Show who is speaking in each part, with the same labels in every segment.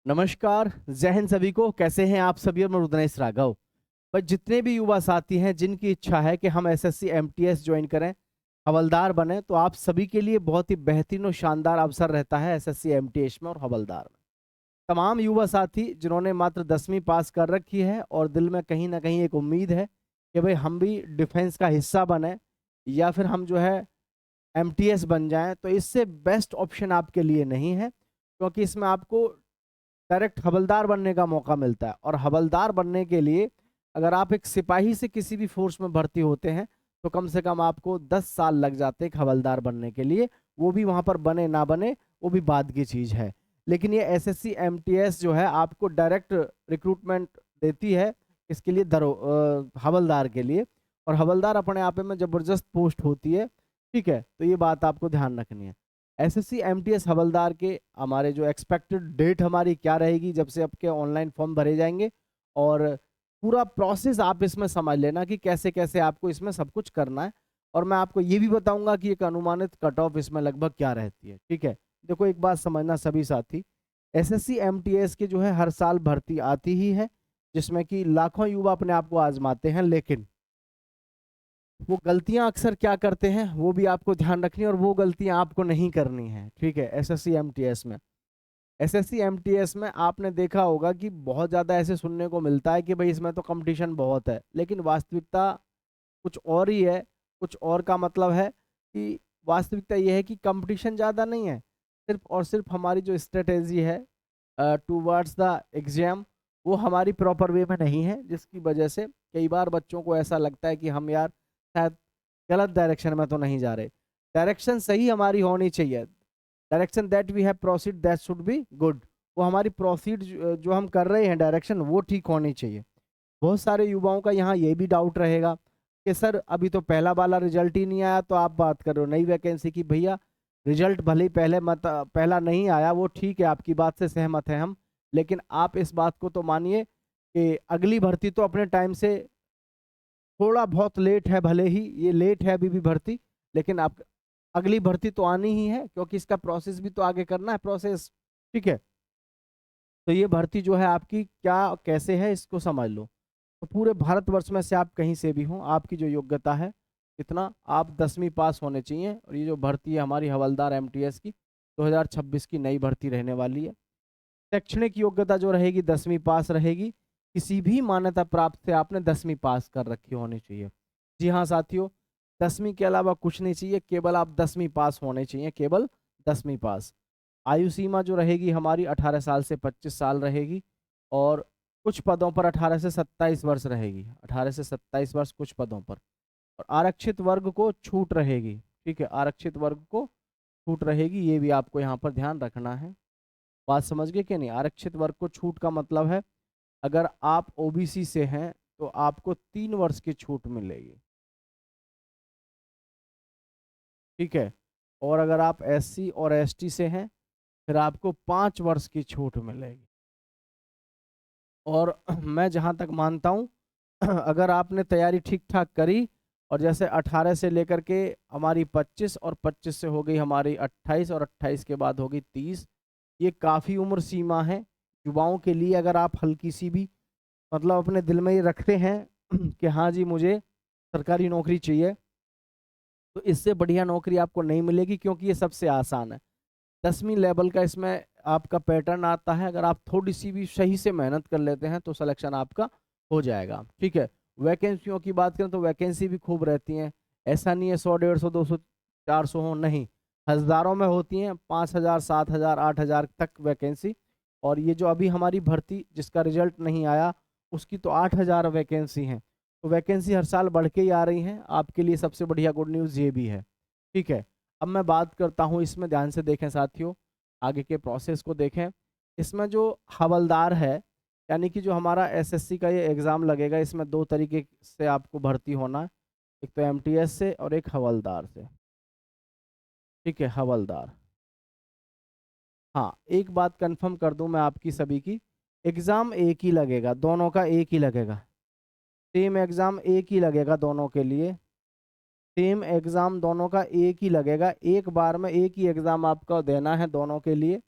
Speaker 1: नमस्कार, जय हिंद सभी को। कैसे हैं आप सभी? और मैं रुद्रेश राघव। पर जितने भी युवा साथी हैं जिनकी इच्छा है कि हम एसएससी एमटीएस ज्वाइन करें, हवलदार बने, तो आप सभी के लिए बहुत ही बेहतरीन और शानदार अवसर रहता है एसएससी एमटीएस में और हवलदार में। तमाम युवा साथी जिन्होंने मात्र 10वीं पास कर रखी है और दिल में कहीं ना कहीं एक उम्मीद है कि भाई हम भी डिफेंस का हिस्सा बने या फिर हम जो है एमटीएस बन जाएं, तो इससे बेस्ट ऑप्शन आपके लिए नहीं है, क्योंकि इसमें आपको डायरेक्ट हवलदार बनने का मौका मिलता है। और हवलदार बनने के लिए अगर आप एक सिपाही से किसी भी फोर्स में भर्ती होते हैं तो कम से कम आपको 10 साल लग जाते हैं एक हवलदार बनने के लिए। वो भी वहां पर बने ना बने, वो भी बाद की चीज है। लेकिन ये एसएससी एमटीएस जो है आपको डायरेक्ट रिक्रूटमेंट देती है इसके लिए, हवलदार के लिए। और हवलदार अपने आप में जबरदस्त पोस्ट होती है। ठीक है, तो ये बात आपको ध्यान रखनी है। एसएससी एमटीएस हवलदार के हमारे जो एक्सपेक्टेड डेट हमारी क्या रहेगी जब से आपके ऑनलाइन फॉर्म भरे जाएंगे, और पूरा प्रोसेस आप इसमें समझ लेना कि कैसे कैसे आपको इसमें सब कुछ करना है। और मैं आपको ये भी बताऊंगा कि एक अनुमानित कट ऑफ इसमें लगभग क्या रहती है। ठीक है, देखो एक बात समझना सभी साथी, एसएससी एमटीएस की जो है हर साल भर्ती आती ही है, जिसमें कि लाखों युवा अपने आप को आजमाते हैं। लेकिन वो गलतियां अक्सर क्या करते हैं वो भी आपको ध्यान रखनी है, और वो गलतियां आपको नहीं करनी है। ठीक है, एसएससी एमटीएस में आपने देखा होगा कि बहुत ज़्यादा ऐसे सुनने को मिलता है कि भाई इसमें तो कंपटीशन बहुत है, लेकिन वास्तविकता कुछ और ही है। कुछ और का मतलब है कि वास्तविकता ये है कि कंपटीशन ज़्यादा नहीं है, सिर्फ और सिर्फ हमारी जो स्ट्रेटेजी है टूवर्ड्स द एग्जाम, वो हमारी प्रॉपर वे में नहीं है, जिसकी वजह से कई बार बच्चों को ऐसा लगता है कि हम यार शायद गलत डायरेक्शन में तो नहीं जा रहे। डायरेक्शन सही हमारी होनी चाहिए। Direction that we have proceed that should be good. वो हमारी प्रोसीड जो हम कर रहे हैं डायरेक्शन, वो ठीक होनी चाहिए। बहुत सारे युवाओं का यहाँ ये भी डाउट रहेगा कि सर अभी तो पहला वाला रिजल्ट ही नहीं आया, तो आप बात कर रहे हो नई वैकेंसी की। भैया रिजल्ट भले ही पहला नहीं आया, वो ठीक है, आपकी बात से सहमत हैं हम। लेकिन आप इस बात को तो मानिए कि अगली भर्ती तो अपने टाइम से थोड़ा बहुत लेट है, भले ही ये लेट है अभी भी भर्ती, लेकिन आप अगली भर्ती तो आनी ही है, क्योंकि इसका प्रोसेस भी तो आगे करना है प्रोसेस। ठीक है, तो ये भर्ती जो है आपकी क्या कैसे है इसको समझ लो। तो पूरे भारतवर्ष में से आप कहीं से भी हो, आपकी जो योग्यता है कितना, आप 10वीं पास होने चाहिए। और ये जो भर्ती है हमारी हवलदार एमटीएस की 2026 की नई भर्ती रहने वाली है। शैक्षणिक योग्यता जो रहेगी 10वीं पास रहेगी। किसी भी मान्यता प्राप्त से आपने 10वीं पास कर रखी होनी चाहिए। जी हाँ साथियों, 10वीं के अलावा कुछ नहीं चाहिए, केवल आप 10वीं पास होने चाहिए, केवल 10वीं पास। आयु सीमा जो रहेगी हमारी 18 साल से 25 साल रहेगी। और कुछ पदों पर 18 से 27 वर्ष रहेगी, 18 से 27 वर्ष कुछ पदों पर। और आरक्षित वर्ग को छूट रहेगी। ठीक है, आरक्षित वर्ग को छूट रहेगी, ये भी आपको यहाँ पर ध्यान रखना है। बात समझ गए कि नहीं? आरक्षित वर्ग को छूट का मतलब है अगर आप ओबीसी से हैं तो आपको 3 वर्ष की छूट मिलेगी। ठीक है, और अगर आप एससी और एसटी से हैं फिर आपको 5 वर्ष की छूट मिलेगी। और मैं जहां तक मानता हूं अगर आपने तैयारी ठीक ठाक करी, और जैसे 18 से लेकर के हमारी 25, और 25 से हो गई हमारी 28, और 28 के बाद होगी 30, ये काफ़ी उम्र सीमा है युवाओं के लिए। अगर आप हल्की सी भी मतलब अपने दिल में ये रखते हैं कि हाँ जी मुझे सरकारी नौकरी चाहिए, तो इससे बढ़िया नौकरी आपको नहीं मिलेगी, क्योंकि ये सबसे आसान है। 10वीं लेवल का इसमें आपका पैटर्न आता है, अगर आप थोड़ी सी भी सही से मेहनत कर लेते हैं तो सिलेक्शन आपका हो जाएगा। ठीक है, वैकेंसियों की बात करें तो वैकेंसी भी खूब रहती हैं। ऐसा नहीं है 100 150 200 400 हो, नहीं, हज़ारों में होती हैं, 5,000 7,000 8,000 तक वैकेंसी। और ये जो अभी हमारी भर्ती जिसका रिजल्ट नहीं आया उसकी तो 8,000 वैकेंसी हैं। तो वैकेंसी हर साल बढ़ के ही आ रही हैं, आपके लिए सबसे बढ़िया गुड न्यूज़ ये भी है। ठीक है, अब मैं बात करता हूँ, इसमें ध्यान से देखें साथियों, आगे के प्रोसेस को देखें। इसमें जो हवलदार है, यानी कि जो हमारा एसएससी का ये एग्ज़ाम लगेगा, इसमें दो तरीके से आपको भर्ती होना है, एक तो एमटीएस से और एक हवलदार से। ठीक है, हवलदार। हाँ, एक बात कंफर्म कर दूं मैं आपकी सभी की, एग्ज़ाम एक ही लगेगा, दोनों का एक ही लगेगा। सेम एग्ज़ाम एक ही लगेगा दोनों के लिए। सेम एग्ज़ाम दोनों का एक ही लगेगा, एक बार में एक ही एग्ज़ाम आपको देना है दोनों के लिए।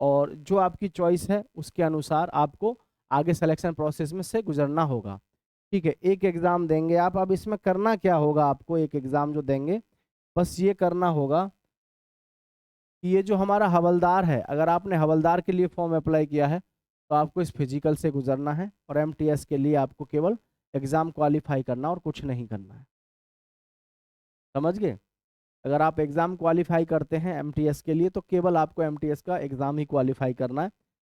Speaker 1: और जो आपकी चॉइस है उसके अनुसार आपको आगे सिलेक्शन प्रोसेस में से गुजरना होगा। ठीक है, एक एग्ज़ाम देंगे आप। अब इसमें करना क्या होगा आपको, एक एग्ज़ाम जो देंगे बस ये करना होगा कि ये जो हमारा हवलदार है, अगर आपने हवलदार के लिए फॉर्म अप्लाई किया है तो आपको इस फिजिकल से गुजरना है, और एमटीएस के लिए आपको केवल एग्ज़ाम क्वालिफाई करना और कुछ नहीं करना है। समझ गए? अगर आप एग्ज़ाम क्वालिफाई करते हैं एमटीएस के लिए तो केवल आपको एमटीएस का एग्ज़ाम ही क्वालिफाई करना है।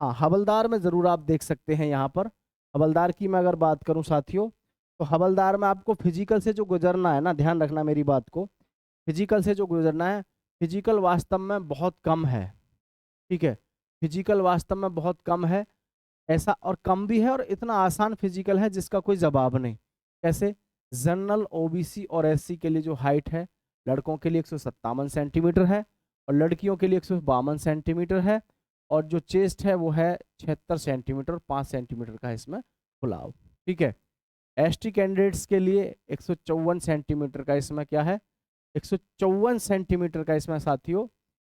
Speaker 1: हाँ, हवलदार में ज़रूर आप देख सकते हैं यहाँ पर, हवलदार की मैं अगर बात करूँ साथियों, तो हवलदार में आपको फिजिकल से जो गुजरना है ना, ध्यान रखना मेरी बात को, फिजिकल से जो गुजरना है, फिजिकल वास्तव में बहुत कम है। ठीक है, फिजिकल वास्तव में बहुत कम है, ऐसा और कम भी है, और इतना आसान फिजिकल है जिसका कोई जवाब नहीं। कैसे? जनरल, ओबीसी और एससी के लिए जो हाइट है, लड़कों के लिए 157 सेंटीमीटर है और लड़कियों के लिए 152 सेंटीमीटर है, और जो चेस्ट है वो है 76 सेंटीमीटर, 5 सेंटीमीटर का इसमें फुलाव। ठीक है, एसटी कैंडिडेट्स के लिए 154 सेंटीमीटर का इसमें क्या है, 154 सेंटीमीटर का इसमें साथियों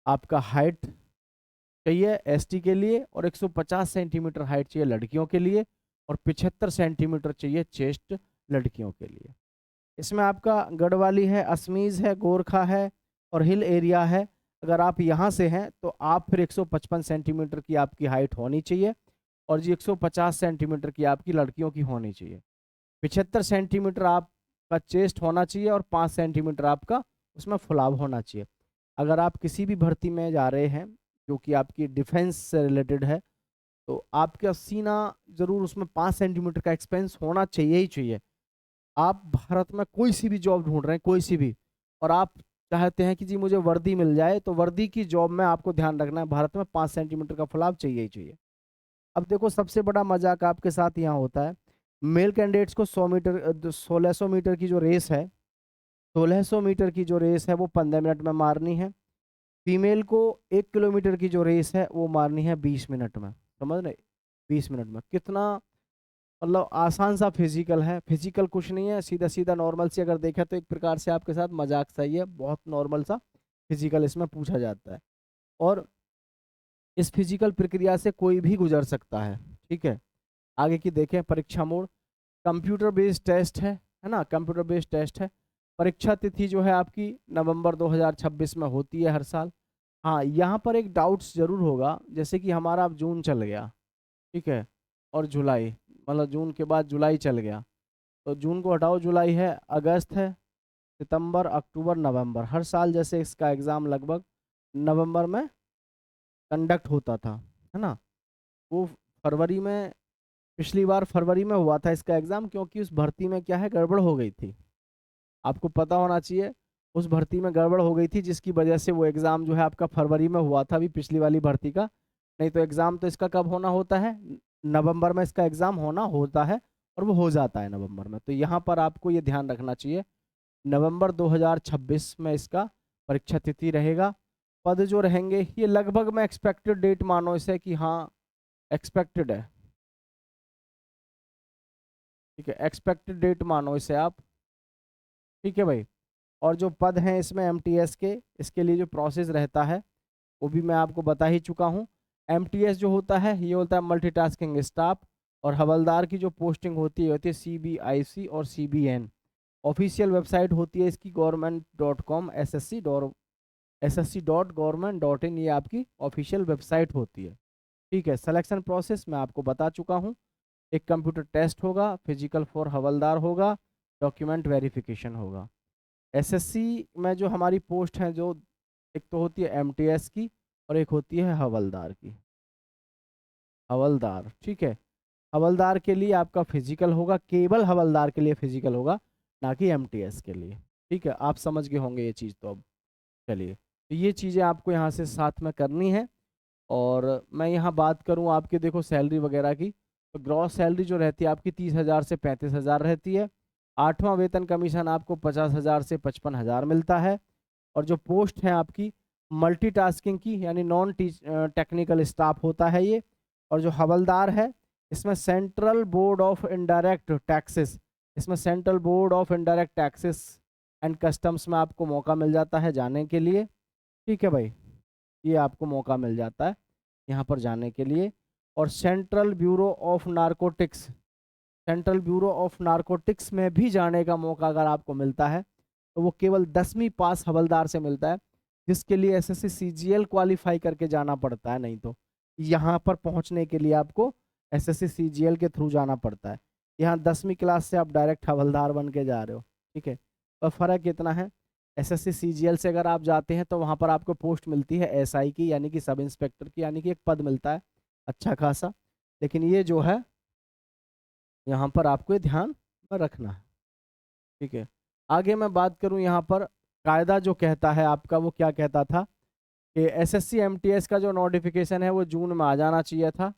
Speaker 1: आपका हाइट चाहिए एसटी के लिए, और 150 सेंटीमीटर हाइट चाहिए लड़कियों के लिए, और 75 सेंटीमीटर चाहिए चेस्ट लड़कियों के लिए। इसमें आपका गढ़वाली है, असमीज़ है, गोरखा है और हिल एरिया है। अगर आप यहाँ से हैं तो आप फिर 155 सेंटीमीटर की आपकी हाइट होनी चाहिए, और जी 150 सेंटीमीटर की आपकी लड़कियों की होनी चाहिए। 75 सेंटीमीटर आपका चेस्ट होना चाहिए और 5 सेंटीमीटर आपका उसमें फुलाव होना चाहिए। अगर आप किसी भी भर्ती में जा रहे हैं जो कि आपकी डिफेंस से रिलेटेड है, तो आपका सीना ज़रूर उसमें 5 सेंटीमीटर का एक्सपेंस होना चाहिए ही चाहिए। आप भारत में कोई सी भी जॉब ढूंढ रहे हैं, कोई सी भी, और आप चाहते हैं कि जी मुझे वर्दी मिल जाए, तो वर्दी की जॉब में आपको ध्यान रखना है, भारत में 5 सेंटीमीटर का फुलाव चाहिए ही चाहिए। अब देखो सबसे बड़ा मजाक आपके साथ यहाँ होता है, मेल कैंडिडेट्स को 1600 मीटर की जो रेस है, 1600 मीटर की जो रेस है वो 15 मिनट में मारनी है। फीमेल को 1 किलोमीटर की जो रेस है वो मारनी है 20 मिनट में। समझ रहे? 20 मिनट में कितना मतलब आसान सा फिजिकल है। फिजिकल कुछ नहीं है, सीधा सीधा नॉर्मल से अगर देखा तो एक प्रकार से आपके साथ मजाक सा ही है, बहुत नॉर्मल सा फिजिकल इसमें पूछा जाता है, और इस फिजिकल प्रक्रिया से कोई भी गुजर सकता है। ठीक है, आगे की देखें, परीक्षा मोड, कंप्यूटर बेस्ड टेस्ट है ना, कंप्यूटर बेस्ड टेस्ट है। परीक्षा तिथि जो है आपकी नवंबर 2026 में होती है हर साल। हाँ, यहाँ पर एक डाउट्स जरूर होगा, जैसे कि हमारा अब जून चल गया, ठीक है, और जुलाई, मतलब जून के बाद जुलाई चल गया, तो जून को हटाओ, जुलाई है, अगस्त है, सितंबर, अक्टूबर, नवंबर, हर साल जैसे इसका एग्ज़ाम लगभग नवंबर में कंडक्ट होता था, है ना। वो फरवरी में, पिछली बार फरवरी में हुआ था इसका एग्ज़ाम, क्योंकि उस भर्ती में क्या है, गड़बड़ हो गई थी। आपको पता होना चाहिए, उस भर्ती में गड़बड़ हो गई थी जिसकी वजह से वो एग्ज़ाम जो है आपका फरवरी में हुआ था, अभी पिछली वाली भर्ती का। नहीं तो एग्ज़ाम तो इसका कब होना होता है, नवंबर में इसका एग्ज़ाम होना होता है, और वो हो जाता है नवंबर में। तो यहाँ पर आपको ये ध्यान रखना चाहिए, नवंबर 2026 में इसका परीक्षा तिथि रहेगा। पद जो रहेंगे ये लगभग मैं एक्सपेक्टेड डेट मानो इसे कि हाँ एक्सपेक्टेड है, ठीक है, एक्सपेक्टेड डेट मानो इसे आप। ठीक है भाई, और जो पद हैं इसमें एमटीएस के, इसके लिए जो प्रोसेस रहता है वो भी मैं आपको बता ही चुका हूँ। एमटीएस जो होता है ये होता है मल्टीटास्किंग स्टाफ, और हवलदार की जो पोस्टिंग होती है सीबीआईसी और सीबीएन। ऑफिशियल वेबसाइट होती है इसकी government.com, ssc.government.in, ये आपकी ऑफिशियल वेबसाइट होती है। ठीक है, सिलेक्शन प्रोसेस मैं आपको बता चुका हूँ। एक कंप्यूटर टेस्ट होगा, फिजिकल फॉर हवलदार होगा, डॉक्यूमेंट वेरिफिकेशन होगा। एसएससी में जो हमारी पोस्ट हैं, जो एक तो होती है एमटीएस की और एक होती है हवलदार की। हवलदार, ठीक है, हवलदार के लिए आपका फिजिकल होगा, केवल हवलदार के लिए फिजिकल होगा, ना कि एमटीएस के लिए। ठीक है, आप समझ गए होंगे ये चीज़। तो अब चलिए, तो ये चीज़ें आपको यहाँ से साथ में करनी है। और मैं यहाँ बात करूँ आपके, देखो सैलरी वगैरह की, तो ग्रॉस सैलरी जो रहती है आपकी 30,000 से 35,000 रहती है। 8वां वेतन कमीशन आपको 50,000 से 55,000 मिलता है। और जो पोस्ट है आपकी मल्टीटास्किंग की, यानी नॉन टेक्निकल स्टाफ होता है ये। और जो हवलदार है इसमें central board of indirect taxes, इसमें central board of indirect taxes and customs में आपको मौका मिल जाता है जाने के लिए। ठीक है भाई, ये आपको मौका मिल जाता है। यहाँ पर जाने के लिए। और central bureau of narcotics, central bureau of narcotics में भी जाने का मौका अगर आपको मिलता है तो वो केवल 10वीं पास हवलदार से मिलता है, जिसके लिए एसएससी सीजीएल क्वालिफाई करके जाना पड़ता है। नहीं तो यहाँ पर पहुँचने के लिए आपको एसएससी सीजीएल के थ्रू जाना पड़ता है। यहाँ 10वीं क्लास से आप डायरेक्ट हवलदार बन के जा रहे हो, ठीक है। और फ़र्क इतना है, एसएससी सीजीएल से अगर आप जाते हैं तो वहाँ पर आपको पोस्ट मिलती है एसआई की, यानी कि सब इंस्पेक्टर की, यानी कि एक पद मिलता है अच्छा खासा। लेकिन ये जो है यहाँ पर आपको ये ध्यान में रखना है, ठीक है। आगे मैं बात करूँ यहाँ पर कायदा जो कहता है आपका, वो क्या कहता था कि एसएससी एमटीएस का जो नोटिफिकेशन है वो जून में आ जाना चाहिए था।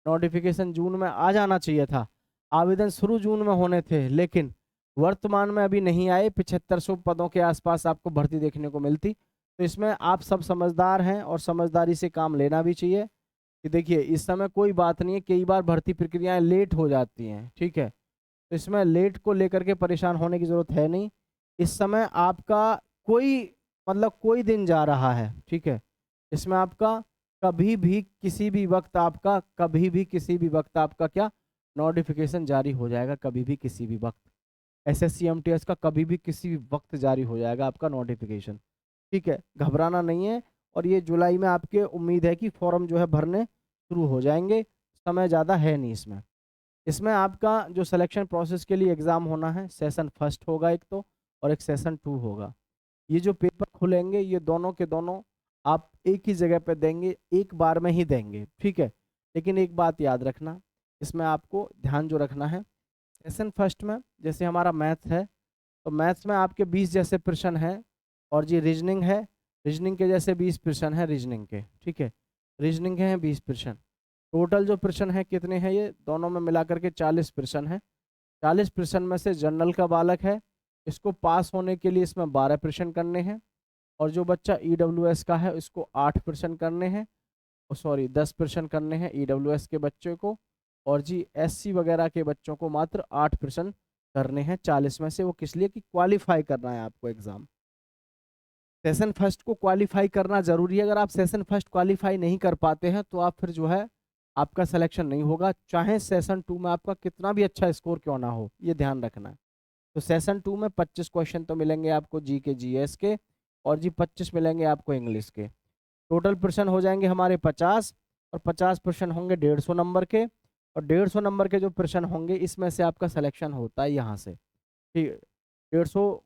Speaker 1: नोटिफिकेशन जून में आ जाना चाहिए था, आवेदन शुरू जून में होने थे, लेकिन वर्तमान में अभी नहीं आए। 7500 पदों के आसपास आपको भर्ती देखने को मिलती। तो इसमें आप सब समझदार हैं और समझदारी से काम लेना भी चाहिए कि देखिए इस समय कोई बात नहीं है, कई बार भर्ती प्रक्रियाएं लेट हो जाती हैं, ठीक है। तो इसमें लेट को लेकर के परेशान होने की ज़रूरत है नहीं। इस समय आपका कोई मतलब कोई दिन जा रहा है, ठीक है। इसमें आपका कभी भी किसी भी वक्त आपका कभी भी किसी भी वक्त आपका क्या नोटिफिकेशन जारी हो जाएगा, कभी भी किसी भी वक्त एसएससी एमटीएस का कभी भी किसी भी वक्त जारी हो जाएगा आपका नोटिफिकेशन, ठीक है। घबराना नहीं है। और ये जुलाई में आपके उम्मीद है कि फॉर्म जो है भरने शुरू हो जाएंगे, समय ज़्यादा है नहीं इसमें। इसमें आपका जो सिलेक्शन प्रोसेस के लिए एग्ज़ाम होना है, सेशन फर्स्ट होगा एक तो, और एक सेशन 2 होगा। ये जो पेपर खुलेंगे ये दोनों के दोनों आप एक ही जगह पे देंगे, एक बार में ही देंगे, ठीक है। लेकिन एक बात याद रखना, इसमें आपको ध्यान जो रखना है, सेशन फर्स्ट में जैसे हमारा मैथ है तो मैथ्स में आपके 20 जैसे प्रश्न हैं, और जी रीजनिंग है, रीजनिंग के जैसे 20 प्रश्न है रीजनिंग के, ठीक है। रीजनिंग के हैं 20 प्रश्न। टोटल जो प्रश्न है कितने हैं, ये दोनों में मिला करके 40 प्रश्न है। 40 प्रश्न में से जनरल का बालक है, इसको पास होने के लिए इसमें 12 प्रश्न करने हैं। और जो बच्चा ईडब्ल्यूएस का है इसको 8 प्रश्न करने हैं, सॉरी 10 प्रश्न करने हैं ईडब्ल्यूएस के बच्चे को। और जी एससी वगैरह के बच्चों को मात्र 8 प्रश्न करने हैं 40 में से। वो किस लिए कि क्वालिफाई करना है आपको एग्जाम। सेशन फर्स्ट को क्वालिफाई करना जरूरी है। अगर आप सेशन फर्स्ट क्वालिफाई नहीं कर पाते हैं तो आप फिर जो है आपका सिलेक्शन नहीं होगा, चाहे सेशन 2 में आपका कितना भी अच्छा स्कोर क्यों ना हो, ये ध्यान रखना है। तो सेशन 2 में 25 क्वेश्चन तो मिलेंगे आपको जी के जीएस के, और जी 25 मिलेंगे आपको इंग्लिश के। टोटल प्रश्न हो जाएंगे हमारे 50, और 50 प्रश्न होंगे 150 नंबर के। और 150 नंबर के जो प्रश्न होंगे इसमें से आपका सिलेक्शन होता है यहाँ से, ठीक है। 150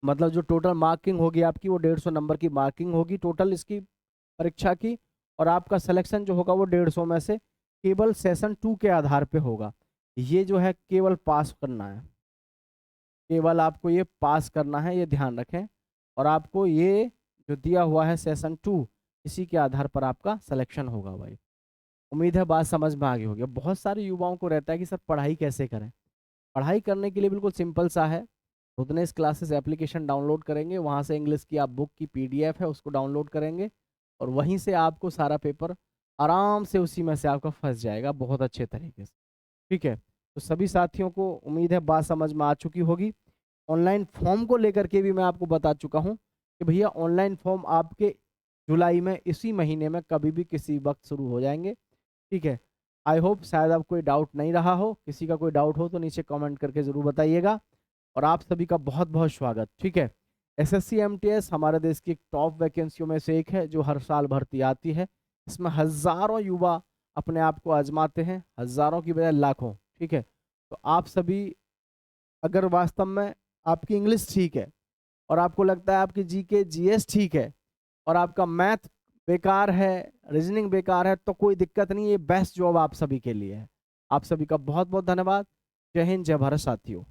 Speaker 1: मतलब जो टोटल मार्किंग होगी आपकी वो 150 नंबर की मार्किंग होगी टोटल इसकी परीक्षा की। और आपका सिलेक्शन जो होगा वो 150 में से केवल सेशन 2 के आधार पे होगा। ये जो है केवल पास करना है, केवल आपको ये पास करना है, ये ध्यान रखें। और आपको ये जो दिया हुआ है सेशन 2, इसी के आधार पर आपका सिलेक्शन होगा भाई। उम्मीद है बात समझ में आ गई होगी। बहुत सारे युवाओं को रहता है कि सर पढ़ाई कैसे करें। पढ़ाई करने के लिए बिल्कुल सिंपल सा है, रुद्रनेस क्लासेस एप्लीकेशन डाउनलोड करेंगे, वहाँ से इंग्लिश की आप बुक की पीडीएफ है उसको डाउनलोड करेंगे, और वहीं से आपको सारा पेपर आराम से उसी में से आपका फंस जाएगा बहुत अच्छे तरीके से, ठीक है। तो सभी साथियों को उम्मीद है बात समझ में आ चुकी होगी। ऑनलाइन फॉर्म को लेकर के भी मैं आपको बता चुका हूँ कि भैया ऑनलाइन फॉर्म आपके जुलाई में इसी महीने में कभी भी किसी वक्त शुरू हो जाएंगे, ठीक है। आई होप शायद अब कोई डाउट नहीं रहा हो। किसी का कोई डाउट हो तो नीचे कमेंट करके ज़रूर बताइएगा। और आप सभी का बहुत बहुत स्वागत, ठीक है। एसएससी एमटीएस हमारे देश की टॉप वैकेंसियों में से एक है जो हर साल भर्ती आती है। इसमें हज़ारों युवा अपने आप को आजमाते हैं, हज़ारों की बजाय लाखों, ठीक है। तो आप सभी अगर वास्तव में आपकी इंग्लिश ठीक है और आपको लगता है आपकी जीके जीएस ठीक है और आपका मैथ बेकार है, रीजनिंग बेकार है, तो कोई दिक्कत नहीं, ये बेस्ट जॉब आप सभी के लिए है। आप सभी का बहुत बहुत धन्यवाद। जय हिंद, जय भारत साथियों।